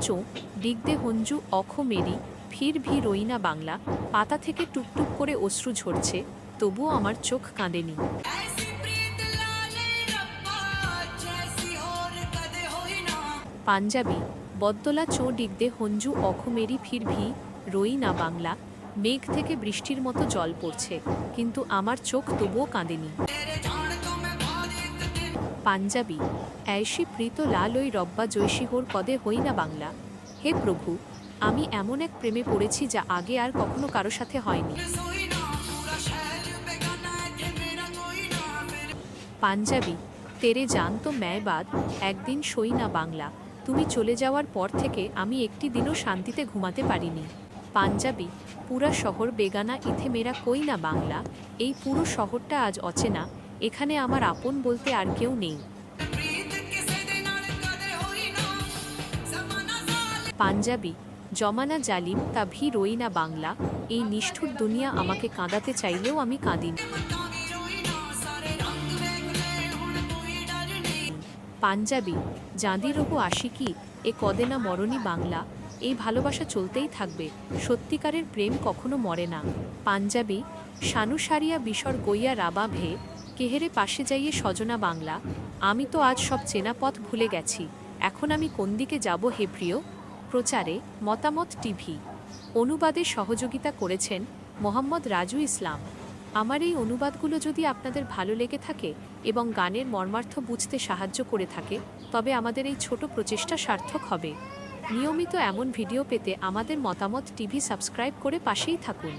চো ডিগদে হঞ্জু অখ মেরি ফির ভি রইনা বাংলা। পাতা থেকে টুকটুক করে অশ্রু ঝরছে, তবুও আমার চোখ কাঁদেনি। পাঞ্জাবি বদ্দলা চো ডিগদে হঞ্জু অখ মেরি ফির ভি রই না বাংলা। মেঘ থেকে বৃষ্টির মতো জল পড়ছে, কিন্তু আমার চোখ তবুও কাঁদেনি। পাঞ্জাবি ऐसी প্রীত লালই রব্বা জৈসী হোর কদে হই না বাংলা। হে প্রভু, আমি এমন এক প্রেমে পড়েছি যা আগে আর কখনো কারো সাথে হয়নি। পাঞ্জাবি তেরে জান তো ম্যায় বাদ একদিন সই না বাংলা। তুমি চলে যাওয়ার পর থেকে আমি একটি দিনও শান্তিতে ঘুমাতে পারিনি। পাঞ্জাবি পুরা শহর বেগানা ইথে মেরা কই না বাংলা। এই পুরো শহরটা আজ অচেনা, এখানে আমার আপন বলতে আর কেউ নেই। পাঞ্জাবি জমানা জালিম তা ভি রই না বাংলা। এই নিষ্ঠুর দুনিয়া আমাকে কাঁদাতে চাইলেও আমি কাঁদিনি। পাঞ্জাবি জাঁদি রহু আশিকি এ কদে না মরণী বাংলা। এই ভালোবাসা চলতেই থাকবে, সত্যিকারের প্রেম কখনো মরে না। পাঞ্জাবি সানুসারিয়া বিসর গইয়া রাবা ভে কেহেরে পাশে যাইয়ে সজনা বাংলা। আমি তো আজ সব চেনা পথ ভুলে গেছি, এখন আমি কোন দিকে যাব হে প্রিয়। প্রচারে মতামত টিভি। অনুবাদে সহযোগিতা করেছেন মোহাম্মদ রাজু ইসলাম। আমার এই অনুবাদগুলো যদি আপনাদের ভালো লেগে থাকে এবং গানের মর্মার্থ বুঝতে সাহায্য করে থাকে, তবে আমাদের এই ছোট প্রচেষ্টা সার্থক হবে। নিয়মিত এমন ভিডিও পেতে আমাদের মতামত টিভি সাবস্ক্রাইব করে পাশেই থাকুন।